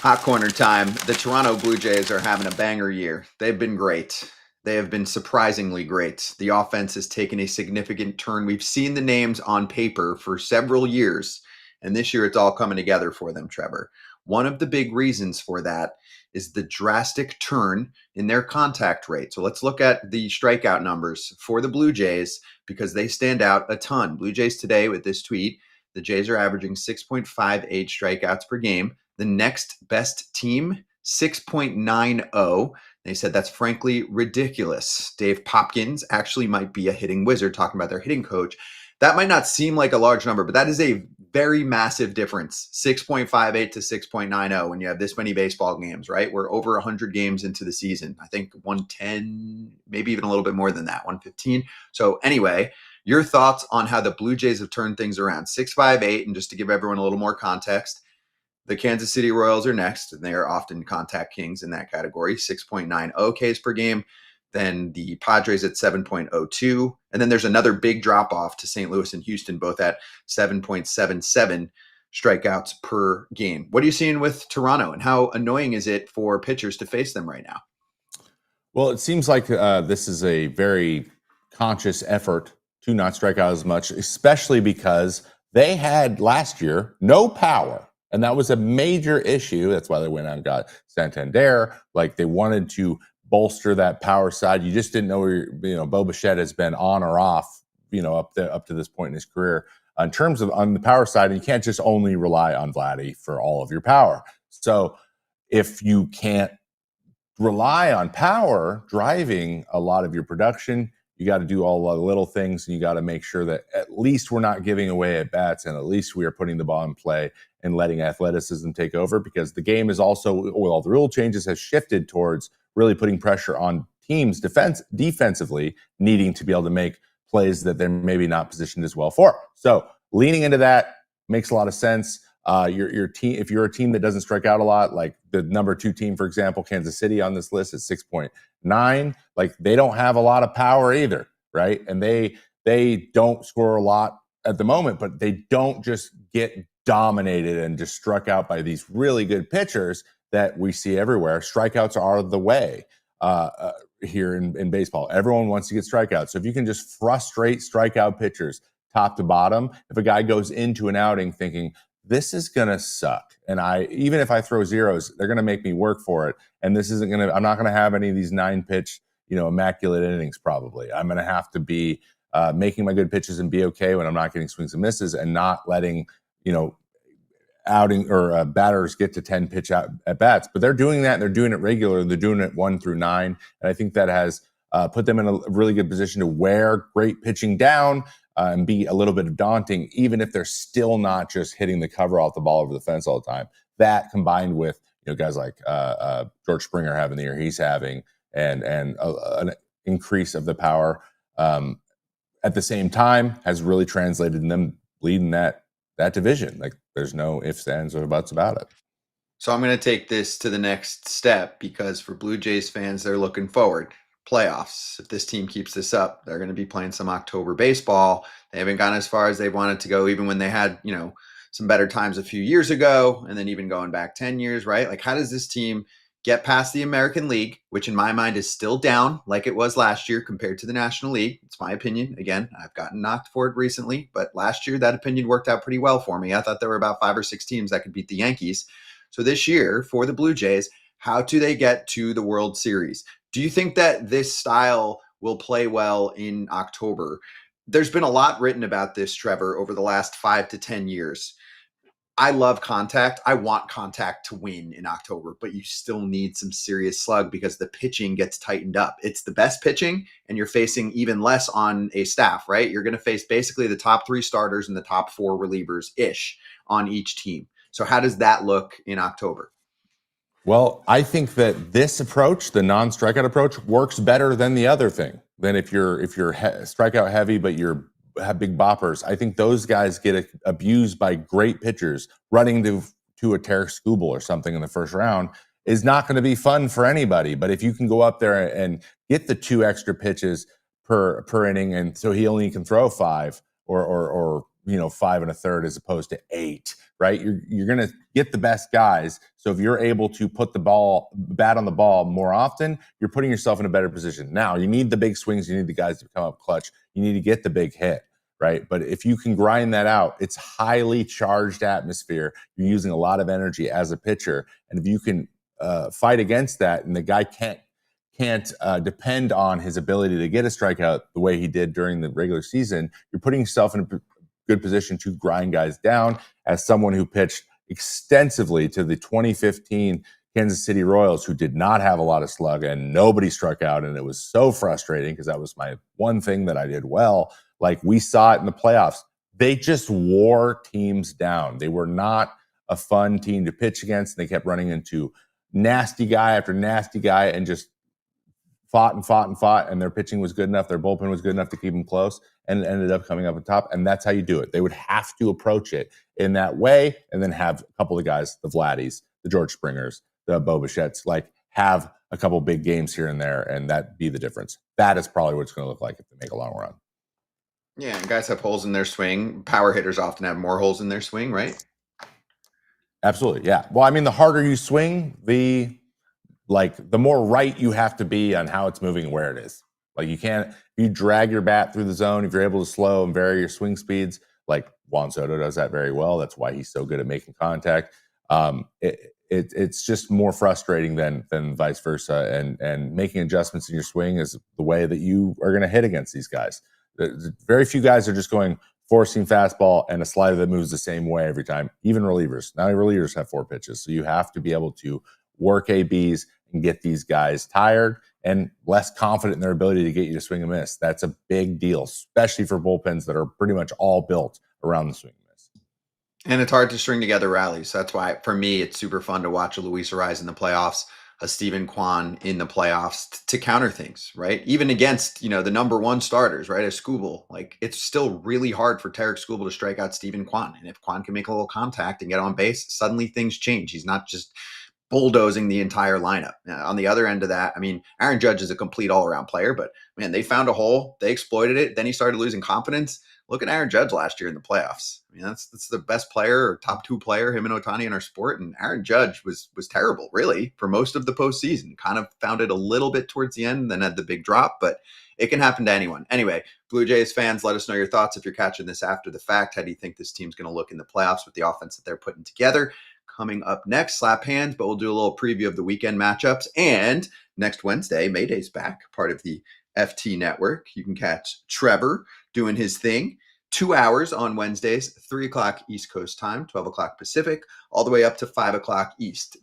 Hot corner time. The Toronto Blue Jays are having a banger year. They've been great. They have been surprisingly great. The offense has taken a significant turn. We've seen the names on paper for several years, and this year it's all coming together for them, Trevor. One of the big reasons for that is the drastic turn in their contact rate. So let's look at the strikeout numbers for the Blue Jays because they stand out a ton. Blue Jays today with this tweet, the Jays are averaging 6.58 strikeouts per game. The next best team, 6.90. They said that's frankly ridiculous. Dave Popkins actually might be a hitting wizard, talking about their hitting coach. That might not seem like a large number, but that is a very massive difference, 6.58 to 6.90 when you have this many baseball games, right? We're over 100 games into the season. I think 110, maybe even a little bit more than that, 115. So anyway, your thoughts on how the Blue Jays have turned things around. 6.58, and just to give everyone a little more context, the Kansas City Royals are next, and they are often contact kings in that category, 6.90 Ks per game. Then the Padres at 7.02. And then there's another big drop off to St. Louis and Houston, both at 7.77 strikeouts per game. What are you seeing with Toronto, and how annoying is it for pitchers to face them right now? Well, it seems like this is a very conscious effort to not strike out as much, especially because they had last year no power. And that was a major issue. That's why they went out and got Santander. Like, they wanted to bolster that power side. You just didn't know where, Bo Bichette has been on or off, up to this point in his career. In terms of on the power side, and you can't just only rely on Vladdy for all of your power. So if you can't rely on power driving a lot of your production, you got to do all the little things, and you got to make sure that at least we're not giving away at bats, and at least we are putting the ball in play and letting athleticism take over, because the game is also, with all the rule changes, has shifted towards really putting pressure on teams defensively, needing to be able to make plays that they're maybe not positioned as well for. So leaning into that makes a lot of sense. Your team, if you're a team that doesn't strike out a lot, like the number 2 team, for example, Kansas City on this list is 6.9, like they don't have a lot of power either, right? And they don't score a lot at the moment, but they don't just get dominated and just struck out by these really good pitchers that we see everywhere. Strikeouts are the way here in baseball. Everyone wants to get strikeouts. So if you can just frustrate strikeout pitchers top to bottom, if a guy goes into an outing thinking, this is going to suck, and even if I throw zeros, they're going to make me work for it, and this isn't going to, I'm not going to have any of these 9-pitch, immaculate innings probably. I'm going to have to be making my good pitches and be okay when I'm not getting swings and misses, and not letting, outing or batters get to 10 pitch at bats. But they're doing that, and they're doing it regularly. They're doing it 1 through 9. And I think that has put them in a really good position to wear great pitching down and be a little bit daunting, even if they're still not just hitting the cover off the ball over the fence all the time. That combined with, guys like George Springer having the year he's having, and an increase of the power at the same time has really translated in them leading that division. Like, there's no ifs, ands, or buts about it. So I'm going to take this to the next step, because for Blue Jays fans, they're looking forward. Playoffs. If this team keeps this up, they're going to be playing some October baseball. They haven't gone as far as they wanted to go, even when they had, some better times a few years ago, and then even going back 10 years, right? Like, how does this team get past the American League, which in my mind is still down like it was last year compared to the National League? It's my opinion. Again, I've gotten knocked for it recently, but last year that opinion worked out pretty well for me. I thought there were about 5 or 6 teams that could beat the Yankees. So this year for the Blue Jays, how do they get to the World Series? Do you think that this style will play well in October? There's been a lot written about this, Trevor, over the last 5 to 10 years. I love contact. I want contact to win in October, but you still need some serious slug because the pitching gets tightened up. It's the best pitching, and you're facing even less on a staff, right? You're going to face basically the top 3 starters and the top 4 relievers-ish on each team. So how does that look in October? Well, I think that this approach, the non-strikeout approach, works better than the other thing. Than if you're strikeout heavy, but you have big boppers. I think those guys get abused by great pitchers. Running to a Tarek Skubal or something in the first round is not going to be fun for anybody. But if you can go up there and get the 2 extra pitches per inning, and so he only can throw 5 or 5 1/3 as opposed to 8, right? You're going to get the best guys. So if you're able to put the bat on the ball more often, you're putting yourself in a better position. Now, you need the big swings. You need the guys to come up clutch. You need to get the big hit, right? But if you can grind that out, it's highly charged atmosphere. You're using a lot of energy as a pitcher. And if you can fight against that and the guy can't depend on his ability to get a strikeout the way he did during the regular season, you're putting yourself in a good position to grind guys down. As someone who pitched extensively to the 2015 Kansas City Royals, who did not have a lot of slug and nobody struck out, and it was so frustrating because that was my one thing that I did well. Like, we saw it in the playoffs. They just wore teams down. They were not a fun team to pitch against. They kept running into nasty guy after nasty guy and just fought, and their pitching was good enough, their bullpen was good enough to keep them close, and it ended up coming up on top. And that's how you do it. They would have to approach it in that way, and then have a couple of guys, the Vladdies, the George Springers, the Bo Bichettes, like, have a couple big games here and there, and that be the difference. That is probably what it's going to look like if they make a long run. Yeah, and guys have holes in their swing. Power hitters often have more holes in their swing, right? Absolutely, yeah. Well, I mean, the harder you swing, the more right you have to be on how it's moving and where it is. Like, you drag your bat through the zone, if you're able to slow and vary your swing speeds, like Juan Soto does that very well. That's why he's so good at making contact. It's just more frustrating than vice versa. And making adjustments in your swing is the way that you are going to hit against these guys. Very few guys are just going forcing fastball and a slider that moves the same way every time. Even relievers. Now relievers have 4 pitches. So you have to be able to work ABs and get these guys tired and less confident in their ability to get you to swing and miss. That's a big deal, especially for bullpens that are pretty much all built around the swing and miss. And it's hard to string together rallies. So that's why, for me, it's super fun to watch a Luis Arraez in the playoffs, a Steven Kwan in the playoffs to counter things, right? Even against, the number 1 starters, right? As Skubal, like, it's still really hard for Tarek Skubal to strike out Steven Kwan. And if Kwan can make a little contact and get on base, suddenly things change. He's not just bulldozing the entire lineup. On the other end of that, I mean, Aaron Judge is a complete all-around player, but man, they found a hole, they exploited it, then he started losing confidence. Look at Aaron Judge last year in the playoffs. I mean, that's the best player or top 2 player, him and Ohtani, in our sport. And Aaron Judge was terrible, really, for most of the postseason. Kind of found it a little bit towards the end, then had the big drop, but it can happen to anyone. Anyway, Blue Jays fans, let us know your thoughts if you're catching this after the fact. How do you think this team's going to look in the playoffs with the offense that they're putting together? Coming up next, slap hands, but we'll do a little preview of the weekend matchups. And next Wednesday, Mayday's back, part of the FT network. You can catch Trevor doing his thing. 2 hours on Wednesdays, 3 o'clock East Coast time, 12 o'clock Pacific, all the way up to 5 o'clock East.